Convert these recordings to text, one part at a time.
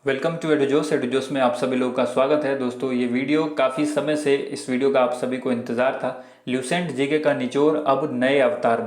Welcome to एडुजोस में आप सभी लोगों का स्वागत है। दोस्तों ये वीडियो काफ़ी समय से इस वीडियो का आप सभी को इंतज़ार था। ल्यूसेंट जीके का निचोड़ अब नए अवतार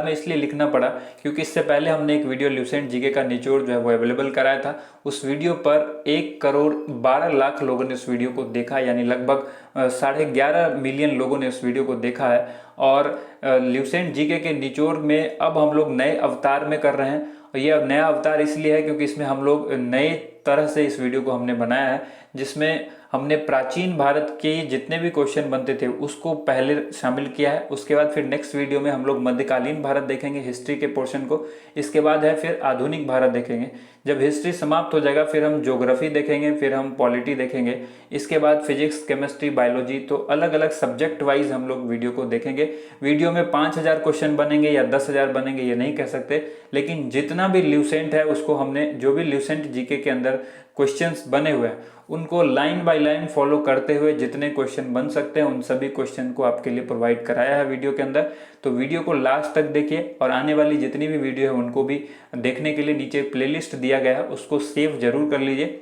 में इसलिए लिखना पड़ा क्योंकि इससे पहले हमने एक वीडियो ल्यूसेंट जीके का निचोड़ जो है वो अवेलेबल कराया था। उस वीडियो पर 1,12,00,000 लोगों ने उस वीडियो को देखा, यानी लगभग 11.5 मिलियन लोगों ने उस वीडियो को देखा है। और ल्यूसेंट जीके के निचोड़ में अब हम लोग नए अवतार में कर रहे हैं। और ये अब नया अवतार इसलिए है क्योंकि इसमें हम लोग नए तरह से इस वीडियो को हमने बनाया है, जिसमें हमने प्राचीन भारत के जितने भी क्वेश्चन बनते थे उसको पहले शामिल किया है। उसके बाद फिर नेक्स्ट वीडियो में हम लोग मध्यकालीन भारत देखेंगे, हिस्ट्री के पोर्शन को। इसके बाद है फिर आधुनिक भारत देखेंगे। जब हिस्ट्री समाप्त हो जाएगा फिर हम ज्योग्राफी देखेंगे, फिर हम पॉलिटी देखेंगे। इसके बाद फिजिक्स, केमिस्ट्री, बायोलॉजी, तो अलग अलग सब्जेक्ट वाइज हम लोग वीडियो को देखेंगे। वीडियो में 5,000 क्वेश्चन बनेंगे या 10,000 बनेंगे ये नहीं कह सकते, लेकिन जितना भी ल्यूसेंट है उसको हमने, जो भी ल्यूसेंट जीके के अंदर क्वेश्चंस बने हुए हैं उनको लाइन बाय लाइन फॉलो करते हुए जितने क्वेश्चन बन सकते हैं उन सभी क्वेश्चन को आपके लिए प्रोवाइड कराया है वीडियो के अंदर। तो वीडियो को लास्ट तक देखिए और आने वाली जितनी भी वीडियो है उनको भी देखने के लिए नीचे प्लेलिस्ट दिया गया है, उसको सेव जरूर कर लीजिए,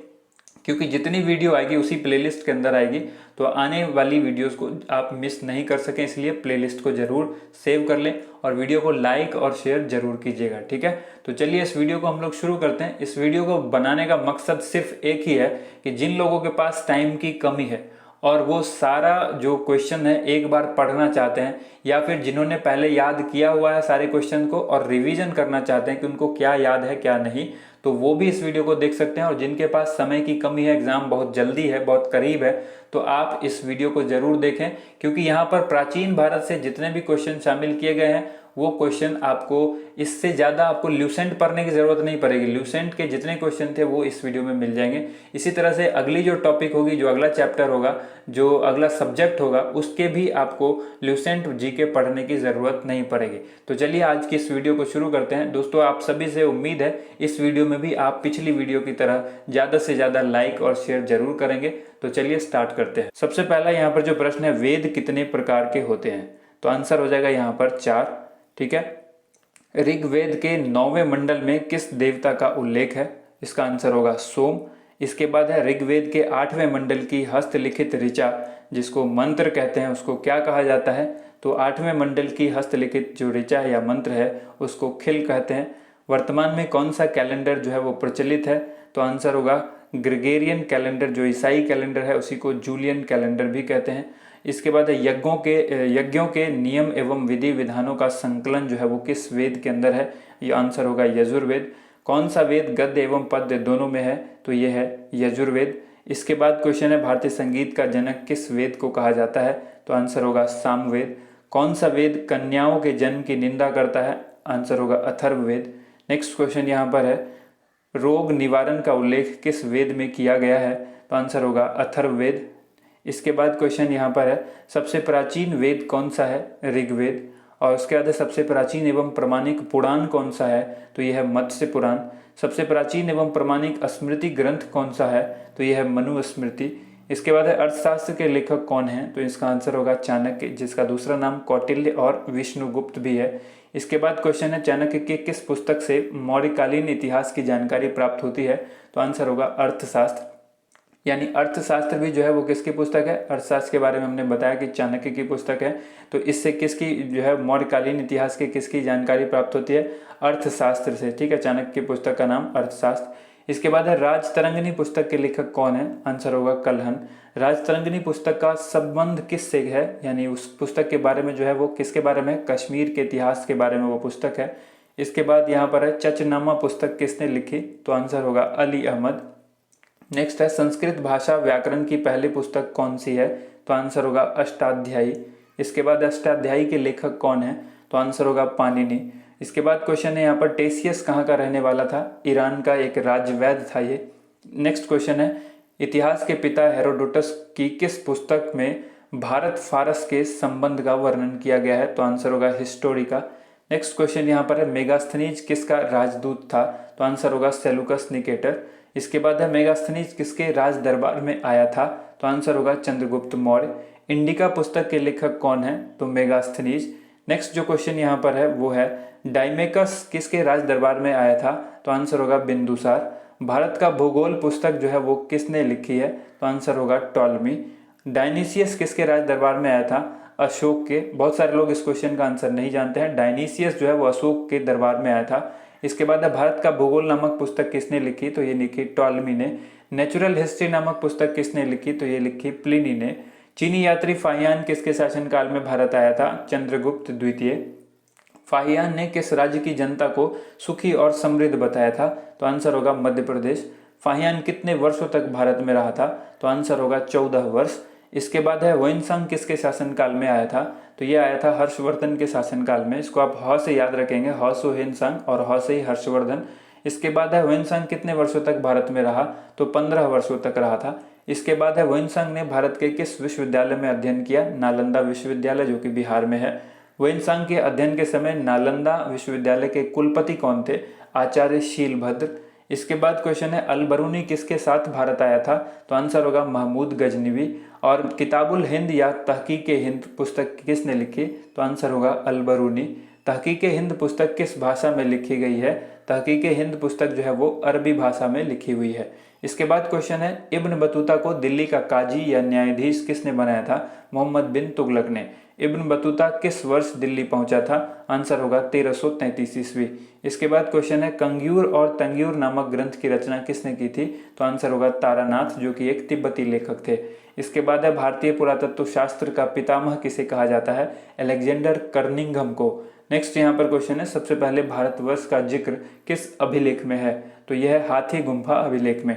क्योंकि जितनी वीडियो आएगी उसी प्लेलिस्ट के अंदर आएगी। तो आने वाली वीडियोस को आप मिस नहीं कर सकें, इसलिए प्लेलिस्ट को जरूर सेव कर लें और वीडियो को लाइक और शेयर जरूर कीजिएगा, ठीक है। तो चलिए इस वीडियो को हम लोग शुरू करते हैं। इस वीडियो को बनाने का मकसद सिर्फ एक ही है कि जिन लोगों के पास टाइम की कमी है और वो सारा जो क्वेश्चन है एक बार पढ़ना चाहते हैं, या फिर जिन्होंने पहले याद किया हुआ है सारे क्वेश्चन को और रिवीजन करना चाहते हैं कि उनको क्या याद है क्या नहीं, तो वो भी इस वीडियो को देख सकते हैं। और जिनके पास समय की कमी है, एग्जाम बहुत जल्दी है, बहुत करीब है, तो आप इस वीडियो को जरूर देखें, क्योंकि यहाँ पर प्राचीन भारत से जितने भी क्वेश्चन शामिल किए गए हैं वो क्वेश्चन आपको, इससे ज़्यादा आपको ल्यूसेंट पढ़ने की ज़रूरत नहीं पड़ेगी। ल्यूसेंट के जितने क्वेश्चन थे वो इस वीडियो में मिल जाएंगे। इसी तरह से अगली जो टॉपिक होगी, जो अगला चैप्टर होगा, जो अगला सब्जेक्ट होगा, उसके भी आपको ल्यूसेंट जीके पढ़ने की ज़रूरत नहीं पड़ेगी। तो चलिए आज की इस वीडियो को शुरू करते हैं। दोस्तों आप सभी से उम्मीद है इस वीडियो में भी आप पिछली वीडियो की तरह ज़्यादा से ज़्यादा लाइक और शेयर जरूर करेंगे। तो चलिए स्टार्ट करते हैं। सबसे पहला यहाँ पर जो प्रश्न है, वेद कितने प्रकार के होते हैं? तो आंसर हो जाएगा यहाँ पर 4, ठीक है। ऋग्वेद के 9वें मंडल में किस देवता का उल्लेख है? इसका आंसर होगा सोम। इसके बाद है ऋग्वेद के 8वें मंडल की हस्तलिखित ऋचा, जिसको मंत्र कहते हैं, उसको क्या कहा जाता है? तो 8वें मंडल की हस्तलिखित जो ऋचा है या मंत्र है उसको खिल कहते हैं। वर्तमान में कौन सा कैलेंडर जो है वो प्रचलित है? तो आंसर होगा ग्रेगोरियन कैलेंडर। जो ईसाई कैलेंडर है उसी को जूलियन कैलेंडर भी कहते हैं। इसके बाद है यज्ञों के नियम एवं विधि विधानों का संकलन जो है वो किस वेद के अंदर है? ये आंसर होगा यजुर्वेद। कौन सा वेद गद्य एवं पद्य दोनों में है? तो ये है यजुर्वेद। इसके बाद क्वेश्चन है, भारतीय संगीत का जनक किस वेद को कहा जाता है? तो आंसर होगा सामवेद। कौन सा वेद कन्याओं के जन्म की निंदा करता है? आंसर होगा अथर्ववेद। नेक्स्ट क्वेश्चन यहाँ पर है, रोग निवारण का उल्लेख किस वेद में किया गया है? तो आंसर होगा अथर्ववेद। इसके बाद क्वेश्चन यहाँ पर है, सबसे प्राचीन वेद कौन सा है? ऋग्वेद। और उसके बाद सबसे प्राचीन एवं प्रमाणिक पुराण कौन सा है? तो यह है मत्स्य पुराण। सबसे प्राचीन एवं प्रमाणिक स्मृति ग्रंथ कौन सा है? तो यह है मनुस्मृति। इसके बाद है, अर्थशास्त्र के लेखक कौन है? तो इसका आंसर होगा चाणक्य, जिसका दूसरा नाम कौटिल्य और विष्णुगुप्त भी है। इसके बाद क्वेश्चन है, चाणक्य की किस पुस्तक से मौर्यकालीन इतिहास की जानकारी प्राप्त होती है? तो आंसर होगा अर्थशास्त्र। यानी अर्थशास्त्र भी जो है वो किसकी पुस्तक है? अर्थशास्त्र के बारे में हमने बताया कि चाणक्य की पुस्तक है। तो इससे किसकी जो है मौर्यकालीन इतिहास की किसकी जानकारी प्राप्त होती है? अर्थशास्त्र से, ठीक है। चाणक्य की पुस्तक का नाम अर्थशास्त्र। इसके बाद है, राजतरंगिणी पुस्तक के लेखक कौन है? आंसर होगा कल्हन। राजतरंगिणी पुस्तक का संबंध किससे है? यानी उस पुस्तक के बारे में जो है वो किसके बारे में? कश्मीर के इतिहास के बारे में वो पुस्तक है। इसके बाद यहाँ पर है, चचनामा पुस्तक किसने लिखी? तो आंसर होगा अली अहमद। नेक्स्ट है, संस्कृत भाषा व्याकरण की पहली पुस्तक कौन सी है? तो आंसर होगा अष्टाध्यायी। इसके बाद अष्टाध्यायी के लेखक कौन है? तो आंसर होगा पाणिनि। इसके बाद क्वेश्चन है यहाँ पर, टेसियस कहाँ का रहने वाला था? ईरान का एक राजवैद्य था ये। नेक्स्ट क्वेश्चन है, इतिहास के पिता हेरोडोटस की किस पुस्तक में भारत फारस के संबंध का वर्णन किया गया है? तो आंसर होगा हिस्टोरिका। नेक्स्ट क्वेश्चन यहाँ पर है, मेगास्थनीज किसका राजदूत था? तो आंसर होगा सेलुकस निकेटर। इसके बाद है, मेगास्थनीज किसके राज दरबार में आया था? तो आंसर होगा चंद्रगुप्त मौर्य। इंडिका पुस्तक के लेखक कौन है? तो मेगास्थनीज। नेक्स्ट जो क्वेश्चन यहाँ पर है वो है, डाइमेकस किसके राज दरबार में आया था? तो आंसर होगा बिंदुसार। भारत का भूगोल पुस्तक जो है वो किसने लिखी है? तो आंसर होगा टॉलमी। डायनीसियस किसके राज दरबार में आया था? अशोक के। बहुत सारे लोग इस क्वेश्चन का आंसर नहीं जानते हैं। डायनीसियस जो है वो अशोक के दरबार में आया था। इसके बाद है भारत का भूगोल नामक पुस्तक किसने लिखी? तो ये लिखी टॉलमी ने। नेचुरल हिस्ट्री नामक पुस्तक किसने लिखी? तो ये लिखी प्लिनी ने। चीनी यात्री फाहियान किसके शासनकाल में भारत आया था? चंद्रगुप्त द्वितीय। फाहियान ने किस राज्य की जनता को सुखी और समृद्ध बताया था? तो आंसर होगा मध्य प्रदेश। फाहियान कितने वर्षों तक भारत में रहा था? तो आंसर होगा 14 वर्ष। इसके बाद है ह्वेनसांग किसके शासनकाल में आया था? तो ये आया था हर्षवर्धन के शासनकाल में। इसको आप ह से याद रखेंगे, ह से ह्वेनसांग और ह से ही हर्षवर्धन। इसके बाद है ह्वेनसांग कितने वर्षों तक भारत में रहा? तो 15 वर्षों तक रहा था। इसके बाद है ह्वेनसांग ने भारत के किस विश्वविद्यालय में अध्ययन किया? नालंदा विश्वविद्यालय, जो कि बिहार में है। ह्वेनसांग के अध्ययन के समय नालंदा विश्वविद्यालय के कुलपति कौन थे? आचार्य शीलभद्र। इसके बाद क्वेश्चन है अल बरूनी किसके साथ भारत आया था? तो आंसर होगा महमूद गजनवी। और किताबुल हिंद या तहकीक हिंद पुस्तक किसने लिखी? तो आंसर होगा अल बरूनी। तहकीक हिंद पुस्तक किस भाषा में लिखी गई है? तहकीक हिंद पुस्तक जो है वो अरबी भाषा में लिखी हुई है। इसके बाद क्वेश्चन है इब्न बतूता को दिल्ली का काजी या न्यायाधीश किसने बनाया था? मोहम्मद बिन तुगलक ने। इब्न बतूता किस वर्ष दिल्ली पहुंचा था? आंसर होगा 1333 ईस्वी। इसके बाद क्वेश्चन है कंग्यूर और तंग्यूर नामक ग्रंथ की रचना किसने की थी? तो आंसर होगा तारानाथ, जो कि एक तिब्बती लेखक थे। इसके बाद है भारतीय पुरातत्व शास्त्र का पितामह किसे कहा जाता है? अलेक्जेंडर कर्निंघम को। नेक्स्ट यहाँ पर क्वेश्चन है सबसे पहले भारतवर्ष का जिक्र किस अभिलेख में है? तो यह है हाथी गुम्फा अभिलेख में।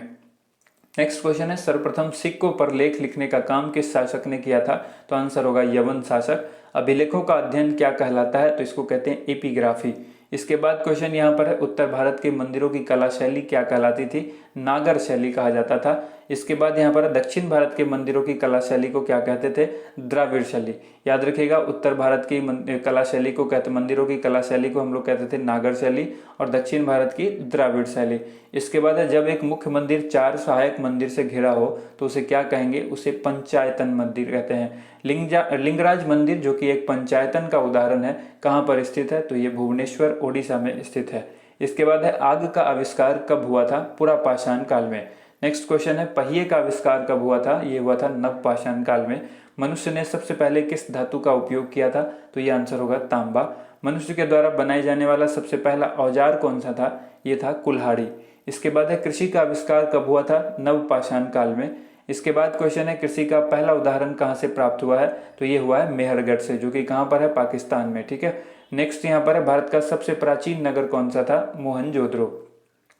नेक्स्ट क्वेश्चन है सर्वप्रथम सिक्कों पर लेख लिखने का काम किस शासक ने किया था? तो आंसर होगा यवन शासक। अभिलेखों का अध्ययन क्या कहलाता है? तो इसको कहते हैं एपिग्राफी। इसके बाद क्वेश्चन यहाँ पर है उत्तर भारत के मंदिरों की कला शैली क्या कहलाती थी? नागर शैली कहा जाता था। इसके बाद यहाँ पर दक्षिण भारत के मंदिरों की कला शैली को क्या कहते थे? द्राविड़ शैली। याद रखिएगा, उत्तर भारत की कला शैली को कहते, मंदिरों की कला शैली को हम लोग कहते थे नागर शैली और दक्षिण भारत की द्राविड़ शैली। इसके बाद है जब एक मुख्य मंदिर 4 सहायक मंदिर से घिरा हो तो उसे क्या कहेंगे? उसे पंचायतन मंदिर कहते हैं। लिंगराज मंदिर जो कि एक पंचायतन का उदाहरण है, कहाँ पर स्थित है? तो ये भुवनेश्वर ओडिशा में स्थित है। इसके बाद है आग का आविष्कार कब हुआ था? पुरापाषाण काल में। नेक्स्ट क्वेश्चन है पहिए का आविष्कार कब हुआ था? ये हुआ था नवपाषाण काल में। मनुष्य ने सबसे पहले किस धातु का उपयोग किया था? तो ये आंसर होगा तांबा। मनुष्य के द्वारा बनाए जाने वाला सबसे पहला औजार कौन सा था? ये था कुल्हाड़ी। इसके बाद है कृषि का आविष्कार कब हुआ था? नवपाषाण काल में। इसके बाद क्वेश्चन है कृषि का पहला उदाहरण कहाँ से प्राप्त हुआ है? तो ये हुआ है मेहरगढ़ से, जो कि कहाँ पर है? पाकिस्तान में। ठीक है। नेक्स्ट यहाँ पर है भारत का सबसे प्राचीन नगर कौन सा था? मोहनजोदड़ो।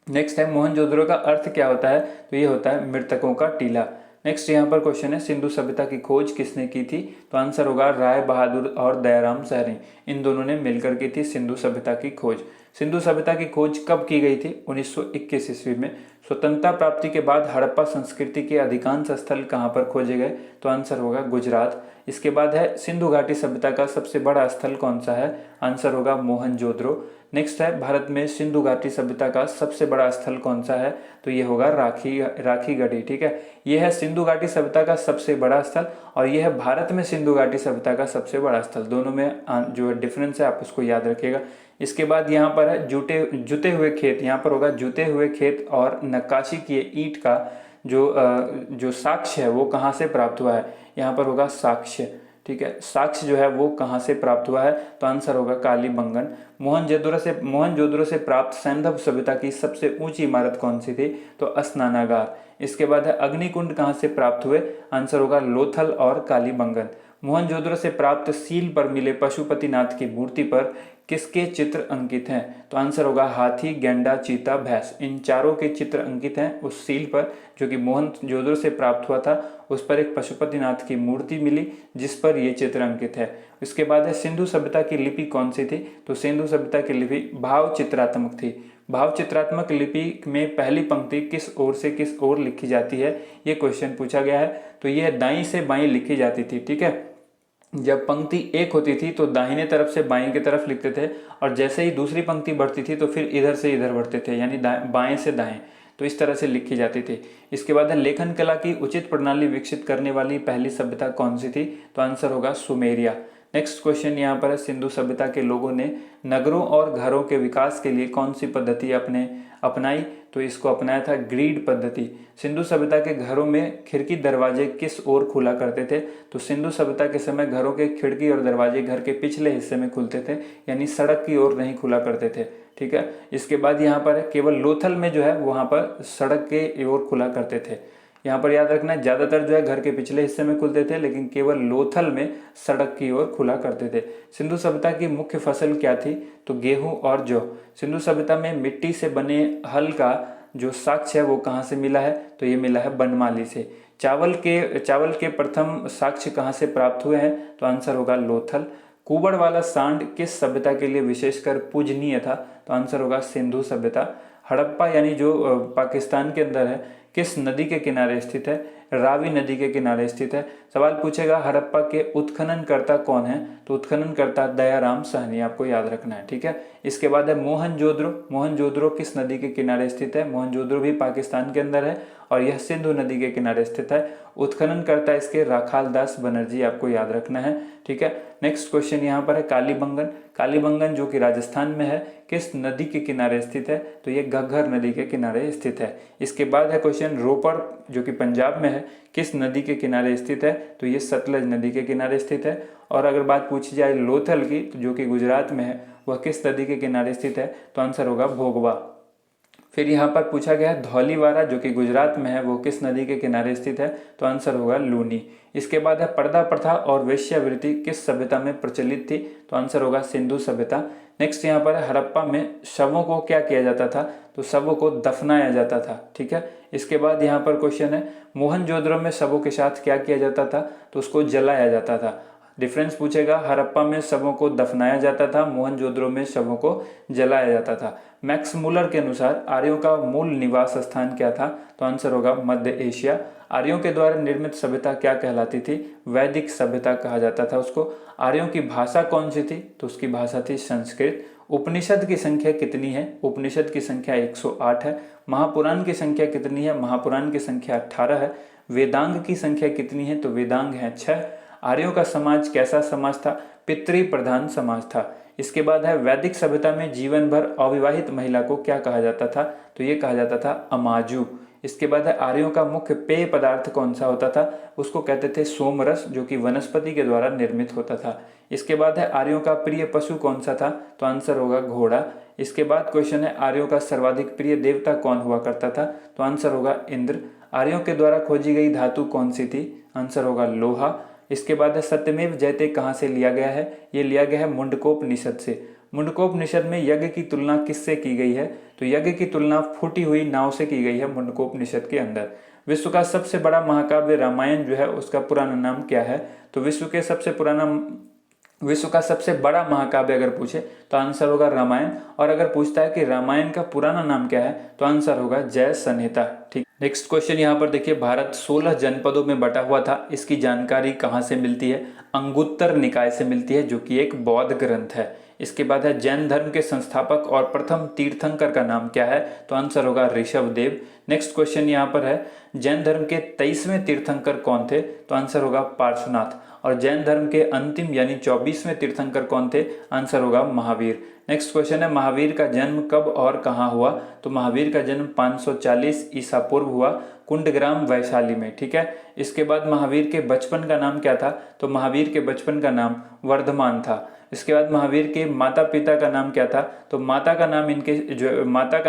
नेक्स्ट है मोहनजोदड़ो का अर्थ क्या होता है? तो ये होता है मृतकों का टीला। नेक्स्ट यहाँ पर क्वेश्चन है सिंधु सभ्यता की खोज किसने की थी? तो आंसर होगा राय बहादुर और दयाराम साहनी। इन दोनों ने मिलकर की थी सिंधु सभ्यता की खोज। सिंधु सभ्यता की खोज कब की गई थी? 1921 ईस्वी में। स्वतंत्रता प्राप्ति के बाद हड़प्पा संस्कृति के अधिकांश स्थल कहाँ पर खोजे गए? तो आंसर होगा गुजरात। इसके बाद है सिंधु घाटी सभ्यता का सबसे बड़ा स्थल कौन सा है? आंसर होगा मोहनजोदड़ो। नेक्स्ट है भारत में सिंधु घाटी सभ्यता का सबसे बड़ा स्थल कौन सा है? तो ये होगा राखी गढ़ी। ठीक है, ये है सिंधु घाटी सभ्यता का सबसे बड़ा स्थल और यह है भारत में सिंधु घाटी सभ्यता का सबसे बड़ा स्थल। दोनों में जो डिफरेंस है आप उसको याद रखिएगा। इसके बाद यहाँ पर है जुते हुए खेत। यहाँ पर होगा जुते हुए खेत और नक्काशी किए ईंट का जो साक्ष्य है वो कहाँ से प्राप्त हुआ है? यहाँ पर होगा साक्ष्य। ठीक है, साक्ष्य जो है वो कहाँ से प्राप्त हुआ है? तो आंसर होगा कालीबंगन। मोहनजोदड़ो से प्राप्त सैंधव सभ्यता की सबसे ऊंची इमारत कौन सी थी? तो स्नानागार। इसके बाद है अग्निकुंड कहाँ से प्राप्त हुए? आंसर होगा लोथल और कालीबंगन। मोहनजोदड़ो से प्राप्त सील पर मिले पशुपतिनाथ की मूर्ति पर किसके चित्र अंकित हैं? तो आंसर होगा हाथी, गैंडा, चीता, भैंस। इन चारों के चित्र अंकित हैं उस सील पर जो कि मोहनजोदड़ो से प्राप्त हुआ था। उस पर एक पशुपतिनाथ की मूर्ति मिली जिस पर ये चित्र अंकित है। इसके बाद है सिंधु सभ्यता की लिपि कौन सी थी? तो सिंधु सभ्यता की लिपि भाव चित्रात्मक थी। भाव चित्रात्मक लिपि में पहली पंक्ति किस ओर से किस ओर लिखी जाती है? ये क्वेश्चन पूछा गया है। तो यह दाईं से बाईं लिखी जाती थी। ठीक है, जब पंक्ति एक होती थी तो दाहिने तरफ से बाएं की तरफ लिखते थे और जैसे ही दूसरी पंक्ति बढ़ती थी तो फिर इधर से इधर बढ़ते थे, यानी बाएं से दाएं। तो इस तरह से लिखी जाती थी। इसके बाद है लेखन कला की उचित प्रणाली विकसित करने वाली पहली सभ्यता कौन सी थी? तो आंसर होगा सुमेरिया। नेक्स्ट क्वेश्चन यहाँ पर है सिंधु सभ्यता के लोगों ने नगरों और घरों के विकास के लिए कौन सी पद्धति अपनाई? तो इसको अपनाया था ग्रीड पद्धति। सिंधु सभ्यता के घरों में खिड़की दरवाजे किस ओर खुला करते थे? तो सिंधु सभ्यता के समय घरों के खिड़की और दरवाजे घर के पिछले हिस्से में खुलते थे, यानी सड़क की ओर नहीं खुला करते थे। ठीक है, इसके बाद यहाँ पर केवल लोथल में जो है वहाँ पर सड़क के ओर खुला करते थे। यहाँ पर याद रखना है, ज्यादातर जो है घर के पिछले हिस्से में खुलते थे, लेकिन केवल लोथल में सड़क की ओर खुला करते थे। सिंधु सभ्यता की मुख्य फसल क्या थी? तो गेहूं और जौ। सिंधु सभ्यता में मिट्टी से बने हल का जो साक्ष्य है वो कहाँ से मिला है? तो ये मिला है बनमाली से। चावल के प्रथम साक्ष्य कहाँ से प्राप्त हुए हैं? तो आंसर होगा लोथल। कुबड़ वाला सांड किस सभ्यता के लिए विशेषकर पूजनीय था? तो आंसर होगा सिंधु सभ्यता। हड़प्पा यानी जो पाकिस्तान के अंदर है, किस नदी के किनारे स्थित है? रावी नदी के किनारे स्थित है। सवाल पूछेगा हड़प्पा के उत्खननकर्ता कौन है? तो उत्खननकर्ता दयाराम साहनी, आपको याद रखना है। ठीक है, इसके बाद है मोहनजोदड़ो। मोहनजोदड़ो किस नदी के किनारे स्थित है? मोहनजोदड़ो भी पाकिस्तान के अंदर है और यह सिंधु नदी के किनारे स्थित है। उत्खननकर्ता इसके राखाल दास बनर्जी, आपको याद रखना है। ठीक है, नेक्स्ट क्वेश्चन यहाँ पर है कालीबंगन। कालीबंगन जो कि राजस्थान में है, किस नदी के किनारे स्थित है? तो ये घग्गर नदी के किनारे स्थित है। इसके बाद है क्वेश्चन रोपड़ जो कि पंजाब में है, किस नदी के किनारे स्थित है? तो ये सतलज नदी के किनारे स्थित है। और अगर बात पूछी जाए लोथल की, तो जो कि गुजरात में है, वह किस नदी के किनारे स्थित है? तो आंसर होगा भोगवा। फिर यहाँ पर पूछा गया है धौलीवारा जो कि गुजरात में है, वो किस नदी के किनारे स्थित है? तो आंसर होगा लूनी। इसके बाद है पर्दा प्रथा और वेश्यावृत्ति किस सभ्यता में प्रचलित थी? तो आंसर होगा सिंधु सभ्यता। नेक्स्ट यहाँ पर है हड़प्पा में शवों को क्या किया जाता था? तो शवों को दफनाया जाता था। ठीक है, इसके बाद यहाँ पर क्वेश्चन है मोहनजोदड़ो में शवों के साथ क्या किया जाता था? तो उसको जलाया जाता था। डिफरेंस पूछेगा, हड़प्पा में शवों को दफनाया जाता था, मोहनजोदड़ो में शवों को जलाया जाता था। मैक्स मुलर के अनुसार आर्यों का मूल निवास स्थान क्या था? तो आंसर होगा मध्य एशिया। आर्यों के द्वारा निर्मित सभ्यता क्या कहलाती थी? वैदिक सभ्यता कहा जाता था उसको। आर्यों की भाषा कौन सी थी? तो उसकी भाषा थी संस्कृत। उपनिषद की संख्या कितनी है? उपनिषद की संख्या 108 है। महापुराण की संख्या कितनी है? महापुराण की संख्या 18 है। वेदांग की संख्या कितनी है? तो वेदांग है 6। आर्यों का समाज कैसा समाज था? पितृ प्रधान समाज था। इसके बाद है वैदिक सभ्यता में जीवन भर अविवाहित महिला को क्या कहा जाता था? तो ये कहा जाता था अमाजू। इसके बाद है आर्यों का मुख्य पेय पदार्थ कौन सा होता था? उसको कहते थे सोमरस, जो कि वनस्पति के द्वारा निर्मित होता था। इसके बाद है आर्यों का प्रिय पशु कौन सा था? तो आंसर होगा घोड़ा। इसके बाद क्वेश्चन है आर्यों का सर्वाधिक प्रिय देवता कौन हुआ करता था? तो आंसर होगा इंद्र। आर्यों के द्वारा खोजी गई धातु कौन सी थी? आंसर होगा लोहा। इसके बाद है सत्यमेव जयते कहाँ से लिया गया है? ये लिया गया है मुंडकोपनिषद से। मुंडकोपनिषद में यज्ञ की तुलना किससे की गई है? तो यज्ञ की तुलना फूटी हुई नाव से की गई है मुंडकोपनिषद के अंदर। विश्व का सबसे बड़ा महाकाव्य रामायण जो है उसका पुराना नाम क्या है? तो विश्व का सबसे बड़ा महाकाव्य अगर पूछे तो आंसर होगा रामायण। और अगर पूछता है कि रामायण का पुराना नाम क्या है, तो आंसर होगा जय संहिता। ठीक, नेक्स्ट क्वेश्चन यहाँ पर देखिए, भारत 16 जनपदों में बटा हुआ था, इसकी जानकारी कहाँ से मिलती है? अंगुत्तर निकाय से मिलती है, जो कि एक बौद्ध ग्रंथ है। इसके बाद है जैन धर्म के संस्थापक और प्रथम तीर्थंकर का नाम क्या है? तो आंसर होगा ऋषभदेव। नेक्स्ट क्वेश्चन यहाँ पर है जैन धर्म के 23वें तीर्थंकर कौन थे? तो आंसर होगा पार्श्वनाथ। और जैन धर्म के अंतिम यानी 24वें तीर्थंकर कौन थे? आंसर होगा महावीर। नेक्स्ट क्वेश्चन है महावीर का जन्म कब और कहाँ हुआ? तो महावीर का जन्म 540 ईसा पूर्व हुआ, कुंडग्राम वैशाली में। ठीक है, इसके बाद महावीर के बचपन का नाम क्या था? तो महावीर के बचपन का नाम वर्धमान था। इसके बाद महावीर के माता पिता का नाम क्या था? तो माता का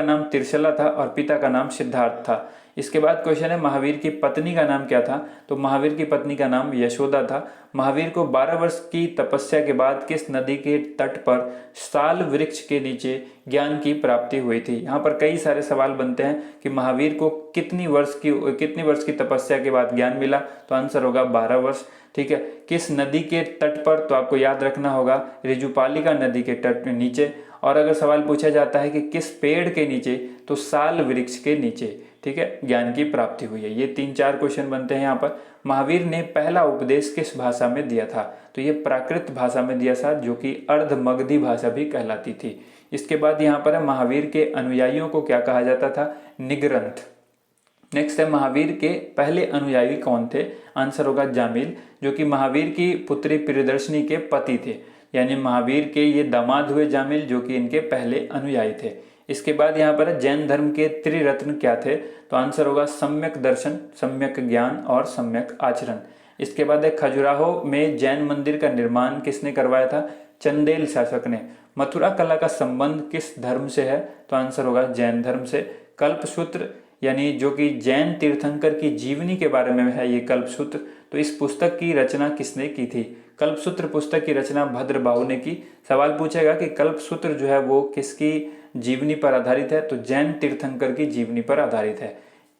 नाम त्रिशला था और पिता का नाम सिद्धार्थ था। इसके बाद क्वेश्चन है महावीर की पत्नी का नाम क्या था? तो महावीर की पत्नी का नाम यशोदा था। महावीर को 12 वर्ष की तपस्या के बाद किस नदी के तट पर साल वृक्ष के नीचे ज्ञान की प्राप्ति हुई थी? यहाँ पर कई सारे सवाल बनते हैं कि महावीर को कितनी वर्ष की तपस्या के बाद ज्ञान मिला? तो आंसर होगा 12 वर्ष। ठीक है, किस नदी के तट पर? तो आपको याद रखना होगा ऋजुपालिका नदी के तट के नीचे। और अगर सवाल पूछा जाता है कि किस पेड़ के नीचे? तो साल वृक्ष के नीचे। ठीक है, ज्ञान की प्राप्ति हुई है। ये 3-4 क्वेश्चन बनते हैं यहाँ पर। महावीर ने पहला उपदेश किस भाषा में दिया था? तो ये प्राकृत भाषा में दिया था, जो कि अर्धमगधी भाषा भी कहलाती थी। इसके बाद यहाँ पर महावीर के अनुयायियों को क्या कहा जाता था? निग्रंथ। नेक्स्ट है महावीर के पहले अनुयायी कौन थे? आंसर होगा जामिल, जो कि महावीर की पुत्री प्रियदर्शनी के पति थे। यानी महावीर के ये दामाद हुए जामिल, जो कि इनके पहले अनुयायी थे। इसके बाद यहाँ पर जैन धर्म के त्रिरत्न क्या थे, तो आंसर होगा सम्यक दर्शन, सम्यक ज्ञान और सम्यक आचरण। इसके बाद है खजुराहो में जैन मंदिर का निर्माण किसने करवाया था, चंदेल शासक ने। मथुरा कला का संबंध किस धर्म से है, तो आंसर होगा जैन धर्म से। कल्पसूत्र यानी जो कि जैन तीर्थंकर की जीवनी के बारे में है ये कल्पसूत्र, तो इस पुस्तक की रचना किसने की थी, कल्पसूत्र पुस्तक की रचना भद्रबाहु ने की। सवाल पूछेगा कि कल्पसूत्र जो है वो किसकी जीवनी पर आधारित है, तो जैन तीर्थंकर की जीवनी पर आधारित है।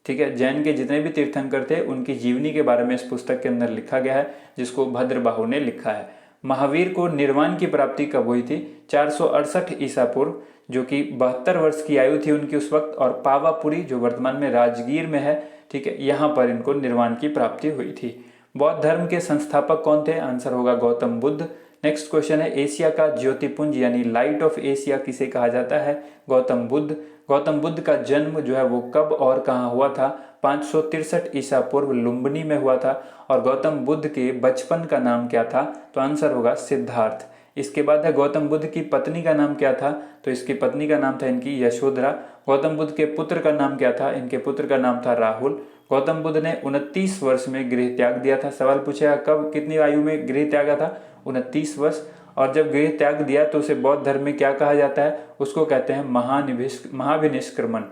ठीक है, जैन के जितने भी तीर्थंकर थे उनकी जीवनी के बारे में इस पुस्तक के अंदर लिखा गया है, जिसको भद्रबाहु ने लिखा है। महावीर को निर्वाण की प्राप्ति कब हुई थी, 468 ईसा पूर्व, जो कि 72 वर्ष की आयु थी उनकी उस वक्त, और पावापुरी जो वर्तमान में राजगीर में है, ठीक है, यहाँ पर इनको निर्वाण की प्राप्ति हुई थी। बौद्ध धर्म के संस्थापक कौन थे, आंसर होगा गौतम बुद्ध। नेक्स्ट क्वेश्चन है एशिया का ज्योतिपुंज यानी लाइट ऑफ एशिया किसे कहा जाता है, गौतम बुद्ध। गौतम बुद्ध का जन्म जो है वो कब और कहाँ हुआ था, 563 ईसा पूर्व लुम्बिनी में हुआ था। और गौतम बुद्ध के बचपन का नाम क्या था, तो आंसर होगा सिद्धार्थ। इसके बाद है गौतम बुद्ध की पत्नी का नाम क्या था, तो इसकी पत्नी का नाम था इनकी यशोधरा। गौतम बुद्ध के पुत्र का नाम क्या था, इनके पुत्र का नाम था राहुल। गौतम बुद्ध ने 29 वर्ष में गृह त्याग दिया था। सवाल पूछेगा कब, कितनी आयु में गृह त्यागा था, 29 वर्ष। और जब गृह त्याग दिया तो उसे बौद्ध धर्म में क्या कहा जाता है, उसको कहते हैं महाविनिष्क्रमण।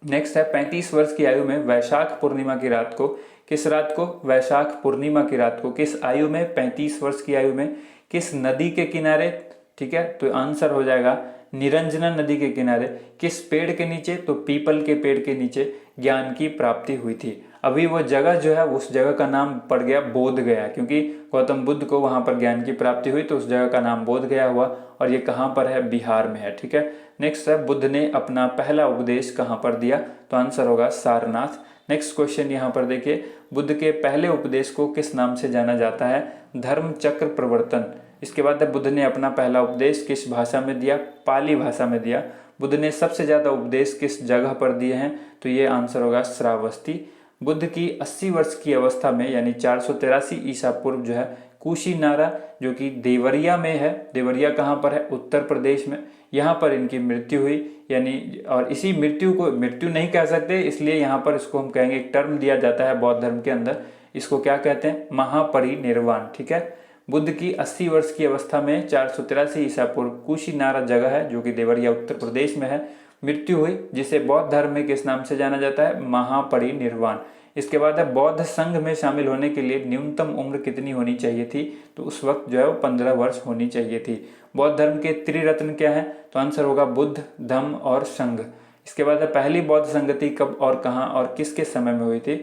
नेक्स्ट है 35 वर्ष की आयु में वैशाख पूर्णिमा की रात को, किस रात को, वैशाख पूर्णिमा की रात को, किस आयु में, 35 वर्ष की आयु में, किस नदी के किनारे, ठीक है, तो आंसर हो जाएगा निरंजना नदी के किनारे। किस पेड़ के नीचे, तो पीपल के पेड़ के नीचे ज्ञान की प्राप्ति हुई थी। अभी वो जगह जो है उस जगह का नाम पड़ गया बोध गया, क्योंकि गौतम बुद्ध को वहां पर ज्ञान की प्राप्ति हुई तो उस जगह का नाम बोध गया हुआ, और ये कहाँ पर है, बिहार में है। ठीक है, नेक्स्ट है बुद्ध ने अपना पहला उपदेश कहाँ पर दिया, तो आंसर होगा सारनाथ। नेक्स्ट क्वेश्चन यहाँ पर देखिए, बुद्ध के पहले उपदेश को किस नाम से जाना जाता है, धर्म चक्र प्रवर्तन। इसके बाद बुद्ध ने अपना पहला उपदेश किस भाषा में दिया, पाली भाषा में दिया। बुद्ध ने सबसे ज्यादा उपदेश किस जगह पर दिए हैं, तो ये आंसर होगा श्रावस्ती। बुद्ध की 80 वर्ष की अवस्था में यानी 483 ईसा पूर्व जो है कुशीनारा जो कि देवरिया में है, देवरिया कहाँ पर है, उत्तर प्रदेश में, यहाँ पर इनकी मृत्यु हुई। यानी और इसी मृत्यु को मृत्यु नहीं कह सकते, इसलिए यहाँ पर इसको हम कहेंगे, एक टर्म दिया जाता है बौद्ध धर्म के अंदर, इसको क्या कहते हैं, महापरिनिर्वाण। ठीक है, बुद्ध की 80 वर्ष की अवस्था में 483 ईसा पूर्व कुशीनारा जगह है जो कि देवरिया उत्तर प्रदेश में है, मृत्यु हुई, जिसे बौद्ध धर्म में किस नाम से जाना जाता है, महापरिनिर्वाण। इसके बाद है बौद्ध संघ में शामिल होने के लिए न्यूनतम उम्र कितनी होनी चाहिए थी, तो उस वक्त जो है वो 15 वर्ष होनी चाहिए थी। बौद्ध धर्म के त्रिरत्न क्या है, तो आंसर होगा बुद्ध, धम्म और संघ। इसके बाद है पहली बौद्ध संगति कब और कहाँ और किसके समय में हुई थी,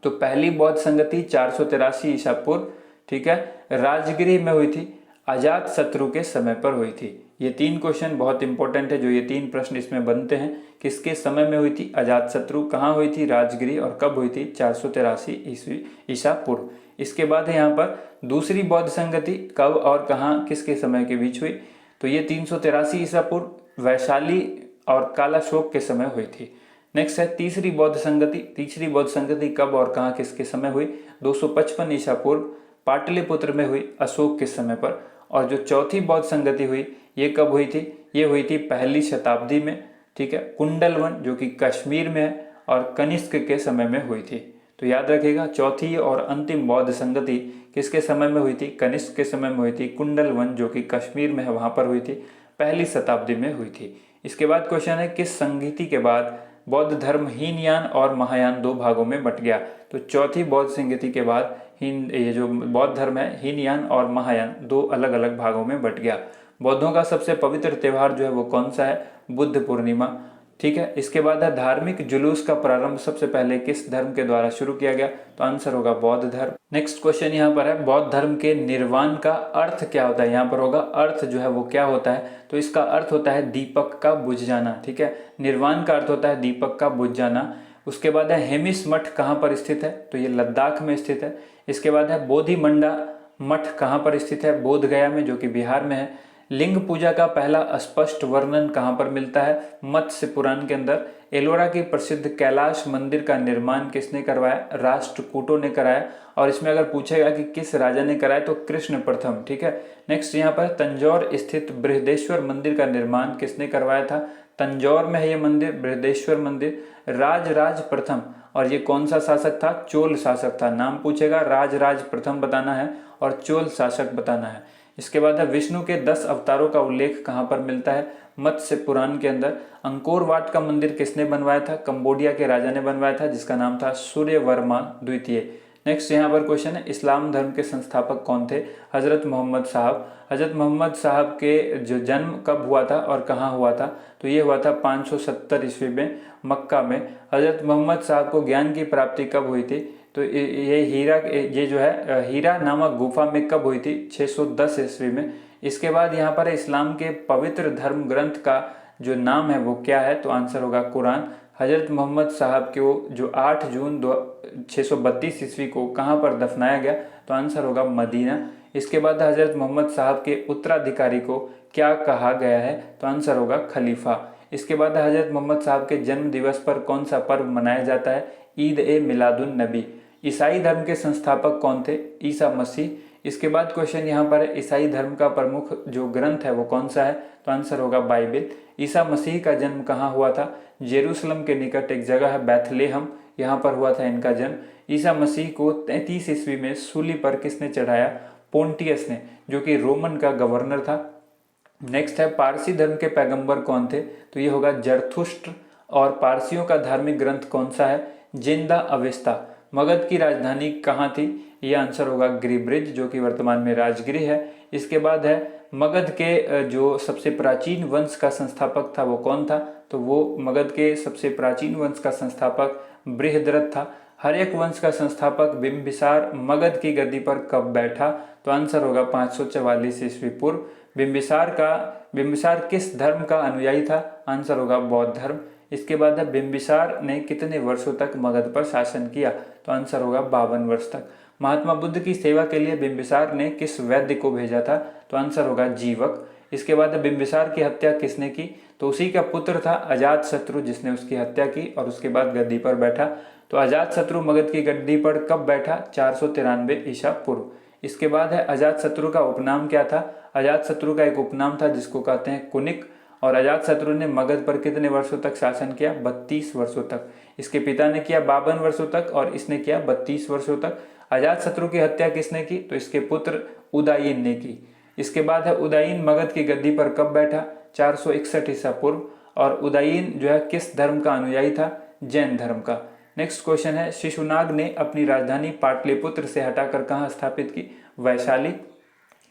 तो पहली बौद्ध संगति 483 ईसा पूर्व, ठीक है, राजगिरी में हुई थी, अजात शत्रु के समय पर हुई थी। ये 3 क्वेश्चन बहुत इंपॉर्टेंट है, जो ये 3 प्रश्न इसमें बनते हैं, किसके समय में हुई थी, अजात शत्रु, कहाँ हुई थी, राजगिरी, और कब हुई थी, 483 ईसा पूर्व। इसके बाद है यहाँ पर दूसरी बौद्ध संगति कब और कहाँ किसके समय के बीच हुई, तो ये 383 ईसा पूर्व वैशाली और कालाशोक के समय हुई थी। नेक्स्ट है तीसरी बौद्ध संगति कब और कहाँ किसके समय हुई, 255 ईसा पूर्व पाटलिपुत्र में हुई, अशोक के समय पर। और जो चौथी बौद्ध संगति हुई ये कब हुई थी, ये हुई थी पहली शताब्दी में, ठीक है, कुंडलवन जो कि कश्मीर में है, और कनिष्क के समय में हुई थी। तो याद रखिएगा, चौथी और अंतिम बौद्ध संगति किसके समय में हुई थी, कनिष्क के समय में हुई थी, कुंडलवन जो कि कश्मीर में है वहां पर हुई थी, पहली शताब्दी में हुई थी। इसके बाद क्वेश्चन है किस संगति के बाद बौद्ध धर्म हीनयान और महायान 2 भागों में बट गया, तो चौथी बौद्ध संगति के बाद ये जो बौद्ध धर्म है हीनयान और महायान 2 अलग अलग भागों में बट गया। बौद्धों का सबसे पवित्र त्यौहार जो है वो कौन सा है, बुद्ध पूर्णिमा। ठीक है, इसके बाद है धार्मिक जुलूस का प्रारंभ सबसे पहले किस धर्म के द्वारा शुरू किया गया, तो आंसर होगा बौद्ध धर्म। नेक्स्ट क्वेश्चन यहाँ पर है बौद्ध धर्म के निर्वाण का अर्थ क्या होता है, यहाँ पर होगा अर्थ जो है वो क्या होता है, तो इसका अर्थ होता है दीपक का बुझ जाना। ठीक है, निर्वाण का अर्थ होता है दीपक का बुझ जाना। उसके बाद है हेमिस मठ कहाँ पर स्थित है, तो ये लद्दाख में स्थित है। इसके बाद है बोधिमंडा मठ कहाँ पर स्थित है, बोध गया में जो कि बिहार में है। लिंग पूजा का पहला स्पष्ट वर्णन कहाँ पर मिलता है, मत्स्य पुराण के अंदर। एलोरा की प्रसिद्ध कैलाश मंदिर का निर्माण किसने करवाया, राष्ट्रकूटों ने कराया। और इसमें अगर पूछेगा कि किस राजा ने कराया तो कृष्ण प्रथम। ठीक है, नेक्स्ट यहाँ पर तंजौर स्थित बृहदेश्वर मंदिर का निर्माण किसने करवाया था, तंजौर में है ये मंदिर, बृहदेश्वर मंदिर। राज प्रथम, और ये कौन सा शासक था? चोल शासक था। नाम पूछेगा, राज प्रथम बताना है और चोल शासक बताना है। इसके बाद है विष्णु के 10 अवतारों का उल्लेख कहाँ पर मिलता है? मत्स्य पुराण के अंदर। अंकोर वाट का मंदिर किसने बनवाया था? कंबोडिया के राजा ने बनवाया था, जिसका नाम था सूर्यवर्मा द्वितीय। नेक्स्ट यहाँ पर क्वेश्चन है, इस्लाम धर्म के संस्थापक कौन थे? हजरत मोहम्मद साहब। हजरत मोहम्मद साहब के जो जन्म कब हुआ था और कहाँ हुआ था? तो ये हुआ था 570 ईस्वी में मक्का में। हजरत मोहम्मद साहब को ज्ञान की प्राप्ति कब हुई थी? तो ये जो है हीरा नामक गुफा में कब हुई थी? 610 ईस्वी में। इसके बाद यहाँ पर इस्लाम के पवित्र धर्म ग्रंथ का जो नाम है वो क्या है? तो आंसर होगा कुरान। हजरत मोहम्मद साहब को जो 8 जून 632 ईस्वी को कहाँ पर दफनाया गया? तो आंसर होगा मदीना। इसके बाद हजरत मोहम्मद साहब के उत्तराधिकारी को क्या कहा गया है? तो आंसर होगा खलीफा। इसके बाद हजरत मोहम्मद साहब के जन्म दिवस पर कौन सा पर्व मनाया जाता है? ईद ए मिलादुन नबी। ईसाई धर्म के संस्थापक कौन थे? ईसा मसीह। इसके बाद क्वेश्चन यहाँ पर है, ईसाई धर्म का प्रमुख जो ग्रंथ है वो कौन सा है? तो आंसर होगा बाइबिल। ईसा मसीह का जन्म कहाँ हुआ था? जेरूसलम के निकट एक जगह है बैथलेहम, यहाँ पर हुआ था इनका जन्म। ईसा मसीह को 33 ईस्वी में सूली पर किसने चढ़ाया? पोंटियस ने, जो कि रोमन का गवर्नर था। नेक्स्ट है, पारसी धर्म के पैगंबर कौन थे? तो ये होगा जरथुष्ट्र। और पारसियों का धार्मिक ग्रंथ कौन सा है? जिंदा अवेस्ता। मगध की राजधानी कहाँ थी? ये आंसर होगा गिरिब्रिज, जो कि वर्तमान में राजगिरी है। इसके बाद है मगध के जो सबसे प्राचीन वंश का संस्थापक था वो कौन था? तो वो मगध के सबसे प्राचीन वंश का संस्थापक बृहद्रथ था। हर्यक वंश का संस्थापक बिंबिसार मगध की गद्दी पर कब बैठा? तो आंसर होगा 544 ईस्वी पूर्व। बिंबिसार किस धर्म का अनुयायी था? आंसर होगा बौद्ध धर्म। इसके बाद है, बिंबिसार ने कितने वर्षों तक मगध पर शासन किया? तो आंसर होगा 52 वर्ष तक। महात्मा बुद्ध की सेवा के लिए बिंबिसार ने किस वैद्य को भेजा था? तो आंसर होगा जीवक। इसके बाद बिंबिसार की हत्या किसने की? तो उसी का पुत्र था अजातशत्रु, जिसने उसकी हत्या की और उसके बाद गद्दी पर बैठा। तो अजातशत्रु मगध की गद्दी पर कब बैठा? 493 ईसा पूर्व। इसके बाद है, अजातशत्रु का उपनाम क्या था? अजातशत्रु का एक उपनाम था जिसको कहते हैं कुनिक। और अजातशत्रु ने मगध पर कितने वर्षों तक शासन किया? 32 वर्षों तक। इसके पिता ने किया 52 वर्षों तक और इसने किया 32 वर्षों तक। अजातशत्रु की हत्या किसने की? तो इसके पुत्र उदयन ने की। इसके बाद है, उदयन मगध की गद्दी पर कब बैठा? 461 ईसा पूर्व। और उदयन जो है किस धर्म का अनुयायी था? जैन धर्म का। नेक्स्ट क्वेश्चन है, शिशुनाग ने अपनी राजधानी पाटलिपुत्र से हटाकर कहाँ स्थापित की? वैशाली।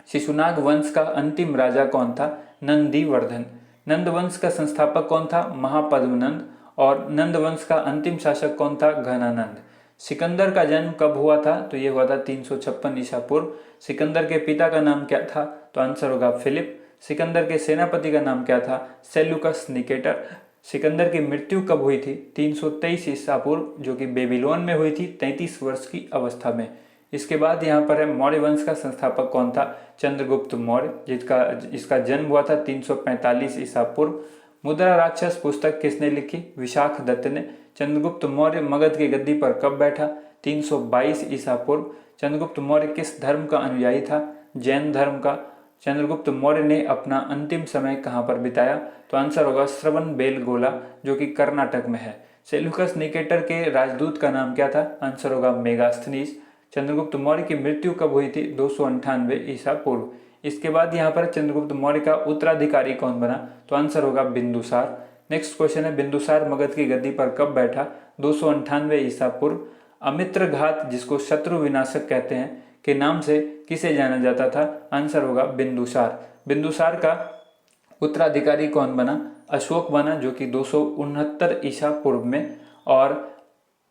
शिशुनाग वंश का अंतिम राजा कौन था? नंदीवर्धन। नंद वंश का संस्थापक कौन था? महापद्मनंद। और नंद वंश का अंतिम शासक कौन था? घनानंद। सिकंदर का जन्म कब हुआ था? तो ये हुआ था 356 ईसा पूर्व। सिकंदर के पिता का नाम क्या था? तो आंसर होगा फिलिप। सिकंदर के सेनापति का नाम क्या था? Seleucus Nicator. सिकंदर की मृत्यु कब हुई थी? 323 ईसा पूर्व, जो कि बेबीलोन में हुई थी 33 वर्ष की अवस्था में। इसके बाद यहाँ पर है, मौर्य वंश का संस्थापक कौन था? चंद्रगुप्त मौर्य, इसका जन्म हुआ था 345 ईसा पूर्व। मुद्रा राक्षस पुस्तक किसने लिखी? विशाख दत्त ने। चंद्रगुप्त मौर्य मगध की गद्दी पर कब बैठा? 322 ईसा पूर्व। चंद्रगुप्त मौर्य किस धर्म का अनुयायी था? जैन धर्म का। चंद्रगुप्त मौर्य ने अपना अंतिम समय कहाँ पर बिताया? तो आंसर होगा श्रवणबेलगोला, जो कि कर्नाटक में है। सेल्यूकस निकेटर के राजदूत का नाम क्या था? आंसर होगा मेगास्थनीज। चंद्रगुप्त मौर्य की मृत्यु कब हुई थी? 298 ईसा पूर्व। इसके बाद यहाँ पर चंद्रगुप्त मौर्य का उत्तराधिकारी कौन बना? तो आंसर होगा बिंदुसार। नेक्स्ट क्वेश्चन है, बिंदुसार मगध की गद्दी पर कब बैठा? 298 ईसा पूर्व। अमित्र घात, जिसको शत्रु विनाशक कहते हैं, के नाम से किसे जाना जाता था? आंसर होगा बिंदुसार। बिंदुसार का उत्तराधिकारी कौन बना? अशोक बना, जो कि 269 ईसा पूर्व में। और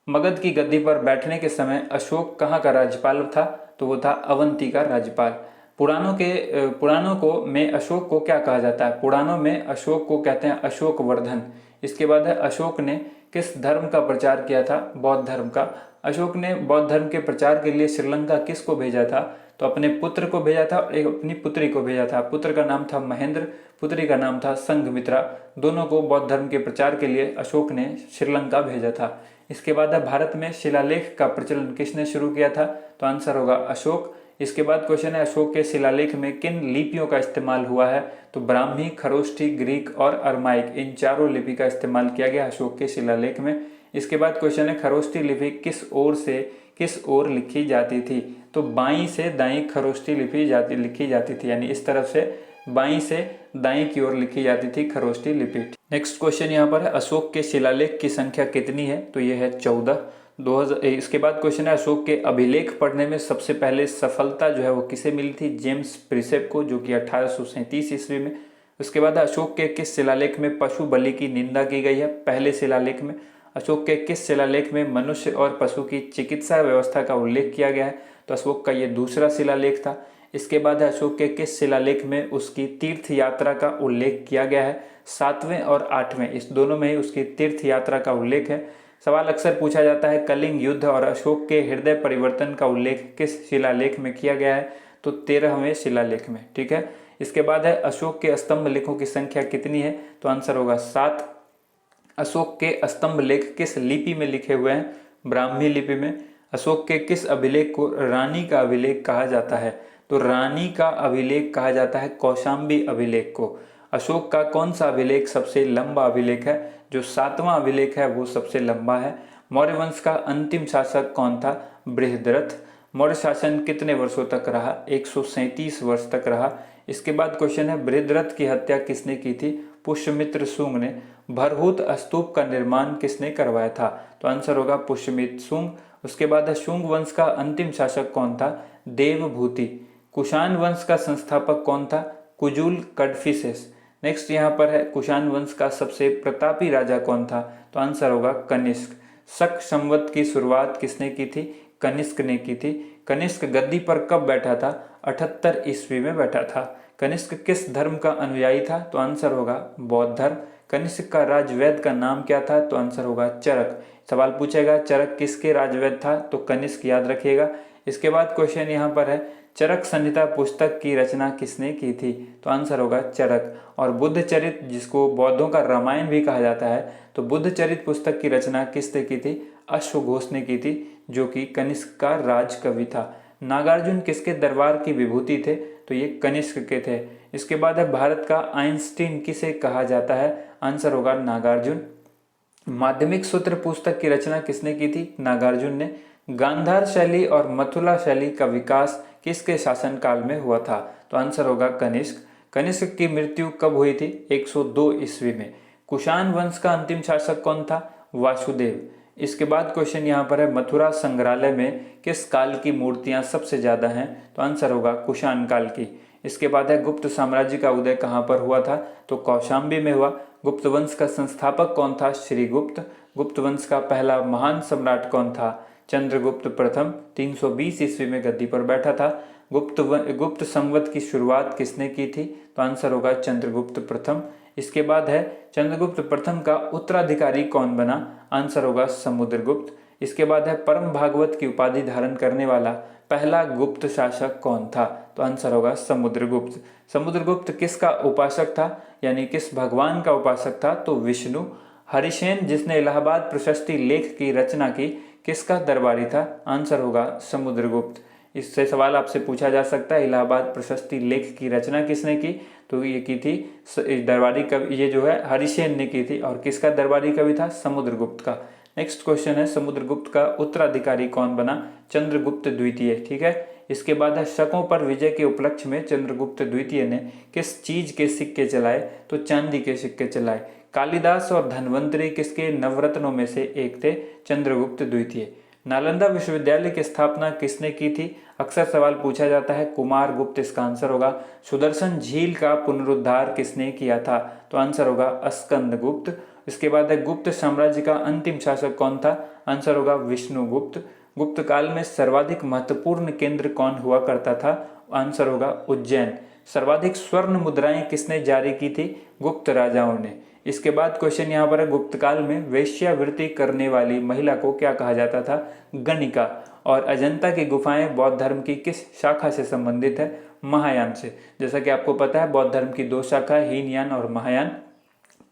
मगध की गद्दी पर बैठने के समय अशोक कहाँ का राज्यपाल था? तो वो था अवंती का राज्यपाल। पुराणों को में अशोक को क्या कहा जाता है? पुराणों में अशोक को कहते हैं अशोक वर्धन। इसके बाद है, अशोक ने किस धर्म का प्रचार किया था? बौद्ध धर्म का। अशोक ने बौद्ध धर्म के प्रचार के लिए श्रीलंका किसको भेजा था? तो अपने पुत्र को भेजा था और एक अपनी पुत्री को भेजा था। पुत्र का नाम था महेंद्र, पुत्री का नाम था संघमित्रा। दोनों को बौद्ध धर्म के प्रचार के लिए अशोक ने श्रीलंका भेजा था। इसके बाद भारत में शिलालेख का प्रचलन किसने शुरू किया था? तो आंसर होगा अशोक। इसके बाद क्वेश्चन है अशोक के शिलालेख में किन लिपियों का इस्तेमाल हुआ है? तो ब्राह्मी, खरोष्ठी, ग्रीक और अरमाइक, इन चारों लिपि का इस्तेमाल किया गया अशोक के शिलालेख में। इसके बाद क्वेश्चन है खरोष्ठी लिपि किस ओर लिखी जाती थी? तो बाईं से दाईं खरोष्ठी लिपि लिखी जाती थी, यानी इस तरफ से बाईं से दाईं की ओर लिखी जाती थी खरोष्ठी लिपि। नेक्स्ट क्वेश्चन यहाँ पर है अशोक के शिलालेख की संख्या कितनी है? तो ये है 14। इसके बाद क्वेश्चन है अशोक के अभिलेख पढ़ने में सबसे पहले सफलता जो है वो किसे मिली थी? जेम्स प्रिसेप को, जो कि 1837 ईस्वी में। उसके बाद अशोक के किस शिलालेख में पशु बलि की निंदा की गई है? पहले शिलालेख में। अशोक के किस शिलालेख में मनुष्य और पशु की चिकित्सा व्यवस्था का उल्लेख किया गया है? तो अशोक का ये दूसरा शिलालेख था। इसके बाद अशोक के किस शिलालेख में उसकी तीर्थ यात्रा का उल्लेख किया गया है? 7वें और 8वें, इस दोनों में ही उसकी तीर्थ यात्रा का उल्लेख है। सवाल अक्सर पूछा जाता है कलिंग युद्ध और अशोक के हृदय परिवर्तन का उल्लेख किस शिलालेख में किया गया है? तो 13वें शिलालेख में। ठीक है। इसके बाद है अशोक के स्तंभ लेखों की संख्या कितनी है? तो आंसर होगा 7। अशोक के स्तंभ लेख किस लिपि में लिखे हुए हैं? ब्राह्मी लिपि में। अशोक के किस अभिलेख को रानी का अभिलेख कहा जाता है? तो रानी का अभिलेख कहा जाता है कौशाम्बी अभिलेख को। अशोक का कौन सा अभिलेख सबसे लंबा अभिलेख है? जो 7वां अभिलेख है वो सबसे लंबा है। मौर्य वंश का अंतिम शासक कौन था? बृहद्रथ। मौर्य शासन कितने वर्षों तक रहा? 137 वर्ष तक रहा। इसके बाद क्वेश्चन है बृहद्रथ की हत्या किसने की थी? पुष्यमित्र शुंग ने। भरहुत स्तूप का निर्माण किसने करवाया था? तो आंसर होगा पुष्यमित्र शुंग। उसके बाद है शुंग वंश का अंतिम शासक कौन था? देवभूति। कुषाण वंश का संस्थापक कौन था? कुजुल कडफिसेस। नेक्स्ट यहाँ पर है कुषाण वंश का सबसे प्रतापी राजा कौन था? तो आंसर होगा कनिष्क। शक संवत की शुरुआत किसने की थी? कनिष्क ने की थी। कनिष्क गद्दी पर कब बैठा था? 78 ईस्वी में बैठा था। कनिष्क किस धर्म का अनुयायी था? तो आंसर होगा बौद्ध धर्म। कनिष्क का राजवैद्य का नाम क्या था? तो आंसर होगा चरक। सवाल पूछेगा चरक किसके राजवैद्य था? तो कनिष्क याद रखिएगा। इसके बाद क्वेश्चन यहाँ पर है चरक संहिता पुस्तक की रचना किसने की थी? तो आंसर होगा चरक। और बुद्ध चरित, जिसको बौद्धों का रामायण भी कहा जाता है, तो बुद्ध चरित पुस्तक की रचना किसने की थी? अश्वघोष ने की थी, जो कि कनिष्क का राजकवि था। नागार्जुन किसके दरबार की विभूति थे? तो ये कनिष्क के थे। इसके बाद है भारत का आइंस्टीन किसे कहा जाता है? आंसर होगा नागार्जुन। माध्यमिक सूत्र पुस्तक की रचना किसने की थी? नागार्जुन ने। गांधार शैली और मथुरा शैली का विकास किसके शासनकाल में हुआ था? तो आंसर होगा कनिष्क। कनिष्क की मृत्यु कब हुई थी? 102 ईस्वी में। कुषाण वंश का अंतिम शासक कौन था? वासुदेव। इसके बाद क्वेश्चन यहाँ पर है मथुरा संग्रहालय में किस काल की मूर्तियां सबसे ज्यादा हैं? तो आंसर होगा कुषाण काल की। इसके बाद है गुप्त साम्राज्य का उदय कहाँ पर हुआ था? तो कौशाम्बी में हुआ। गुप्त वंश का संस्थापक कौन था? श्रीगुप्त। गुप्त वंश का पहला महान सम्राट कौन था? चंद्रगुप्त प्रथम। 320 ईस्वी में गद्दी पर बैठा था। गुप्त संवत की शुरुआत किसने की थी? तो आंसर होगा चंद्रगुप्त प्रथम। इसके बाद है चंद्रगुप्त प्रथम का उत्तराधिकारी कौन बना? आंसर होगा समुद्रगुप्त। इसके बाद है परम भागवत की उपाधि धारण करने वाला पहला गुप्त शासक कौन था? तो आंसर होगा समुद्रगुप्त। समुद्रगुप्त किसका उपासक था, यानी किस भगवान का उपासक था? तो विष्णु। हरिसेन, जिसने इलाहाबाद प्रशस्ति लेख की रचना की, किसका दरबारी था? आंसर होगा समुद्रगुप्त। इससे सवाल आपसे पूछा जा सकता है इलाहाबाद प्रशस्ति लेख की रचना किसने की? तो ये की थी दरबारी कवि, ये जो है हरिसेन ने की थी। और किसका दरबारी कवि था? समुद्रगुप्त का। नेक्स्ट क्वेश्चन है समुद्रगुप्त का उत्तराधिकारी कौन बना? चंद्रगुप्त द्वितीय। ठीक है। इसके बाद है शकों पर विजय के उपलक्ष्य में चंद्रगुप्त द्वितीय ने किस चीज के सिक्के चलाए? तो चांदी के सिक्के चलाए। कालिदास और धन्वंतरी किसके नवरत्नों में से एक थे? चंद्रगुप्त द्वितीय। नालंदा विश्वविद्यालय की स्थापना किसने की थी? अक्सर सवाल पूछा जाता है। कुमार गुप्त इसका आंसर होगा। सुदर्शन झील का पुनरुद्धार किसने किया था? तो आंसर होगा स्कंदगुप्त। इसके बाद है गुप्त साम्राज्य का अंतिम शासक कौन था? आंसर होगा विष्णुगुप्त। गुप्त काल में सर्वाधिक महत्वपूर्ण केंद्र कौन हुआ करता था? आंसर होगा उज्जैन। सर्वाधिक स्वर्ण मुद्राएं किसने जारी की थी? गुप्त राजाओं ने। इसके बाद क्वेश्चन यहाँ पर है गुप्त काल में वेश्यावृत्ति करने वाली महिला को क्या कहा जाता था? गणिका। और अजंता की गुफाएं बौद्ध धर्म की किस शाखा से संबंधित है? महायान से। जैसा कि आपको पता है बौद्ध धर्म की दो शाखा, हीनयान और महायान।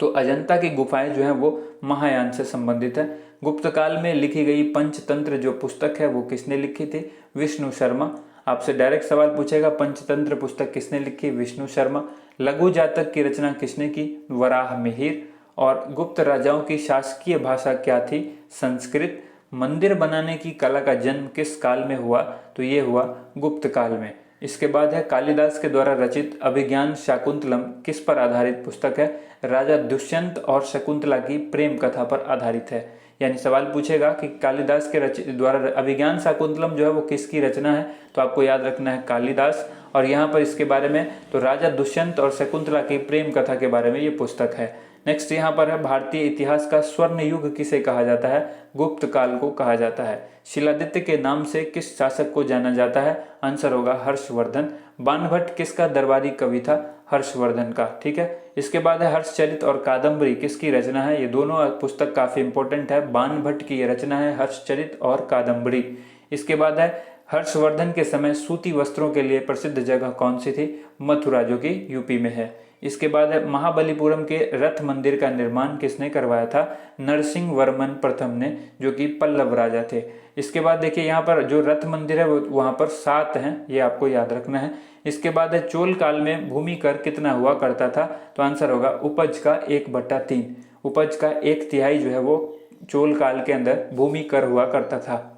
तो अजंता की गुफाएं जो हैं वो महायान से संबंधित है। गुप्त काल में लिखी गई पंचतंत्र जो पुस्तक है वो किसने लिखी थी? विष्णु शर्मा। आपसे डायरेक्ट सवाल पूछेगा, पंचतंत्र पुस्तक किसने लिखी, विष्णु शर्मा। लघु जातक की रचना किसने की, वराह मिहिर। और गुप्त राजाओं की शासकीय भाषा क्या थी, संस्कृत। मंदिर बनाने की कला का जन्म किस काल में हुआ, तो ये हुआ गुप्त काल में। इसके बाद है कालिदास के द्वारा रचित अभिज्ञान शाकुंतलम किस पर आधारित पुस्तक है, राजा दुष्यंत और शकुंतला की प्रेम कथा पर आधारित है। यानी सवाल पूछेगा कि कालिदास के द्वारा अभिज्ञान शाकुंतलम जो है वो किसकी रचना है, तो आपको याद रखना है कालिदास। और यहाँ पर इसके बारे में तो राजा दुष्यंत और शकुंतला की प्रेम कथा के बारे में ये पुस्तक है। नेक्स्ट यहाँ पर है भारतीय इतिहास का स्वर्ण युग किसे कहा जाता है, गुप्त काल को कहा जाता है। शिलादित्य के नाम से किस शासक को जाना जाता है, आंसर होगा हर्षवर्धन। बाणभट्ट किसका दरबारी कवि था, हर्षवर्धन का। ठीक है, इसके बाद है हर्षचरित और कादम्बरी किसकी रचना है, ये दोनों पुस्तक काफी इंपॉर्टेंट है। बाणभट्ट की ये रचना है हर्षचरित और कादम्बरी। इसके बाद है हर्षवर्धन के समय सूती वस्त्रों के लिए प्रसिद्ध जगह कौन सी थी, मथुरा जो कि यूपी में है। इसके बाद है महाबलीपुरम के रथ मंदिर का निर्माण किसने करवाया था, नरसिंह वर्मन प्रथम ने, जो कि पल्लव राजा थे। इसके बाद देखिए यहाँ पर जो रथ मंदिर है वहाँ पर 7 हैं, ये आपको याद रखना है। इसके बाद है चोल काल में भूमि कर कितना हुआ करता था, तो आंसर होगा उपज का 1/3। उपज का 1/3 जो है वो चोल काल के अंदर भूमि कर हुआ करता था।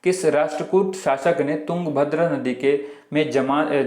किस राष्ट्रकूट शासक ने तुंगभद्रा नदी के में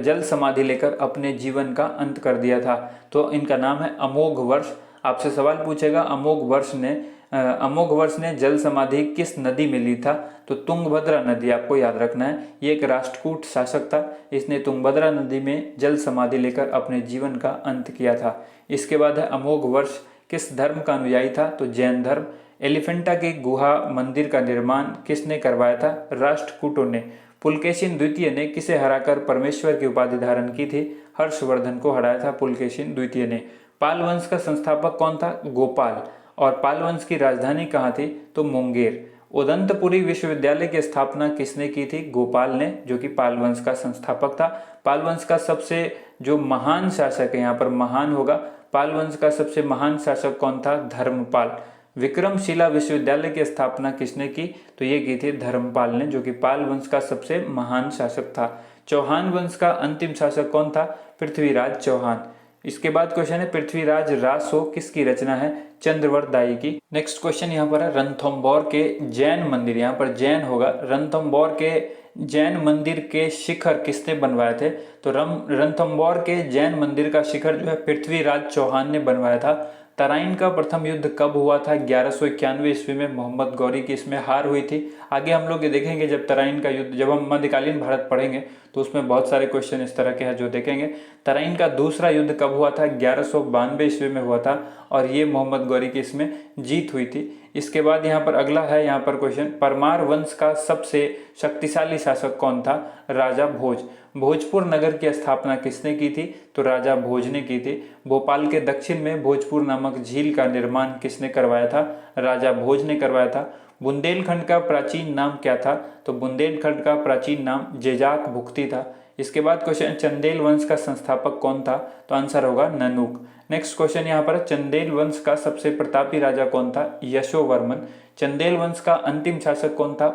जल समाधि लेकर अपने जीवन का अंत कर दिया था, तो इनका नाम है अमोघवर्ष। आपसे सवाल पूछेगा अमोघ वर्ष ने जल समाधि किस नदी में ली था, तो तुंगभद्रा नदी आपको याद रखना है। ये एक राष्ट्रकूट शासक था, इसने तुंगभद्रा नदी में जल समाधि लेकर अपने जीवन का अंत किया था। इसके बाद है अमोघ वर्ष किस धर्म का अनुयायी था, तो जैन धर्म। एलिफेंटा की गुहा मंदिर का निर्माण किसने करवाया था, राष्ट्रकूटों ने। पुलकेशिन द्वितीय ने किसे हराकर परमेश्वर की उपाधि धारण की थी, हर्षवर्धन को हराया था पुलकेशिन द्वितीय ने। पाल वंश का संस्थापक कौन था, गोपाल। और पाल वंश की राजधानी कहाँ थी, तो मुंगेर। उदंतपुरी विश्वविद्यालय की स्थापना किसने की थी, गोपाल ने, जो कि पाल वंश का संस्थापक था। पाल वंश का सबसे जो महान शासक है, यहाँ पर महान होगा, पाल वंश का सबसे महान शासक कौन था, धर्मपाल। विक्रमशिला विश्वविद्यालय की स्थापना किसने की, तो ये की थी धर्मपाल ने, जो कि पाल वंश का सबसे महान शासक था। चौहान वंश का अंतिम शासक कौन था, पृथ्वीराज चौहान। इसके बाद क्वेश्चन है पृथ्वीराज रासो किसकी रचना है, चंद्रवरदाई की। नेक्स्ट क्वेश्चन यहाँ पर है रणथंभौर के जैन मंदिर, यहाँ पर जैन होगा, रणथंभौर के जैन मंदिर के शिखर किसने बनवाए थे, तो रणथंभौर के जैन मंदिर का शिखर जो है पृथ्वीराज चौहान ने बनवाया था। तराइन का प्रथम युद्ध कब हुआ था, 1191 ईस्वी में मोहम्मद गौरी की इसमें हार हुई थी। आगे हम लोग ये देखेंगे जब तराइन का युद्ध, जब हम मध्यकालीन भारत पढ़ेंगे तो उसमें बहुत सारे क्वेश्चन इस तरह के हैं जो देखेंगे। तराइन का दूसरा युद्ध कब हुआ था, 1192 ईस्वी में हुआ था, और ये मोहम्मद गौरी की इसमें जीत हुई थी। इसके बाद यहाँ पर अगला है यहाँ पर क्वेश्चन, परमार वंश का सबसे शक्तिशाली शासक कौन था, राजा भोज। भोजपुर नगर की स्थापना किसने की थी, तो राजा भोज ने की थी। भोपाल के दक्षिण में भोजपुर नामक झील का निर्माण किसने करवाया था, राजा भोज ने करवाया था। बुंदेलखंड का प्राचीन नाम क्या था, तो बुंदेलखंड का प्राचीन नाम जेजाक भुक्ति था। इसके बाद क्वेश्चन, चंदेल वंश का संस्थापक कौन था, तो आंसर होगा ननुक। नेक्स्ट क्वेश्चन यहाँ पर, चंदेल वंश का सबसे प्रतापी राजा कौन था, यशोवर्मन। चंदेल वंश का अंतिम शासक कौन था,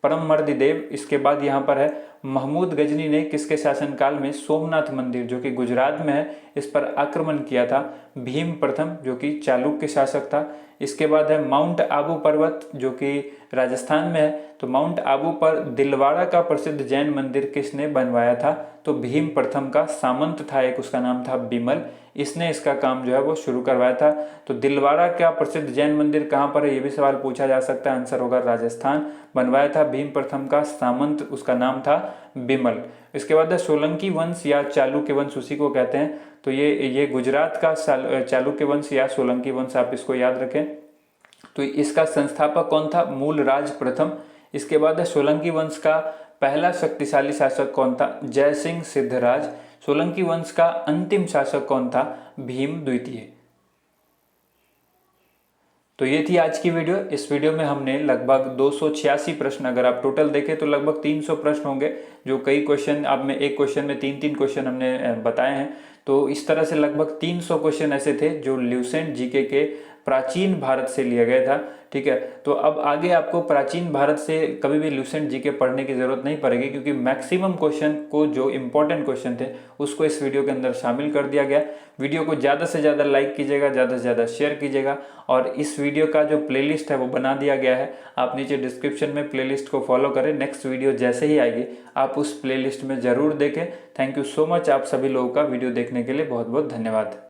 परमर्दिदेव। इसके बाद यहाँ पर है महमूद गजनी ने किसके शासनकाल में सोमनाथ मंदिर जो कि गुजरात में है इस पर आक्रमण किया था, भीम प्रथम जो कि चालुक्य शासक था। इसके बाद है माउंट आबू पर्वत जो कि राजस्थान में है, तो माउंट आबू पर दिलवाड़ा का प्रसिद्ध जैन मंदिर किसने बनवाया था, तो भीम प्रथम का सामंत था एक, उसका नाम था बिमल, इसने इसका काम जो है वो शुरू करवाया था। तो दिलवाड़ा का प्रसिद्ध जैन मंदिर कहाँ पर है, ये भी सवाल पूछा जा सकता है, आंसर होगा राजस्थान। बनवाया था भीम प्रथम का सामंत, उसका नाम था बिमल। इसके बाद है सोलंकी वंश या चालुक्य वंश, उसी को कहते हैं, तो ये गुजरात का चालुक्य वंश या सोलंकी वंश, आप इसको याद रखें। तो इसका संस्थापक कौन था, मूलराज प्रथम। इसके बाद है सोलंकी वंश का पहला शक्तिशाली शासक कौन था, जय सिंह सिद्धराज। सोलंकी वंश का अंतिम शासक कौन था, भीम द्वितीय। तो ये थी आज की वीडियो। इस वीडियो में हमने लगभग 286 प्रश्न, अगर आप टोटल देखें तो लगभग 300 प्रश्न होंगे, जो कई क्वेश्चन अब में एक क्वेश्चन में 3-3 क्वेश्चन हमने बताए हैं। तो इस तरह से लगभग 300 क्वेश्चन ऐसे थे जो ल्यूसेंट जीके के प्राचीन भारत से लिया गया था। ठीक है, तो अब आगे आपको प्राचीन भारत से कभी भी ल्यूसेंट जीके पढ़ने की जरूरत नहीं पड़ेगी, क्योंकि मैक्सिमम क्वेश्चन को, जो इंपॉर्टेंट क्वेश्चन थे उसको इस वीडियो के अंदर शामिल कर दिया गया। वीडियो को ज़्यादा से ज़्यादा लाइक कीजिएगा, ज़्यादा से ज़्यादा शेयर कीजिएगा, और इस वीडियो का जो प्लेलिस्ट है वो बना दिया गया है। आप नीचे डिस्क्रिप्शन में प्लेलिस्ट को फॉलो करें, नेक्स्ट वीडियो जैसे ही आएगी आप उस प्लेलिस्ट में ज़रूर देखें। थैंक यू सो मच आप सभी लोगों का वीडियो देखने के लिए, बहुत बहुत धन्यवाद।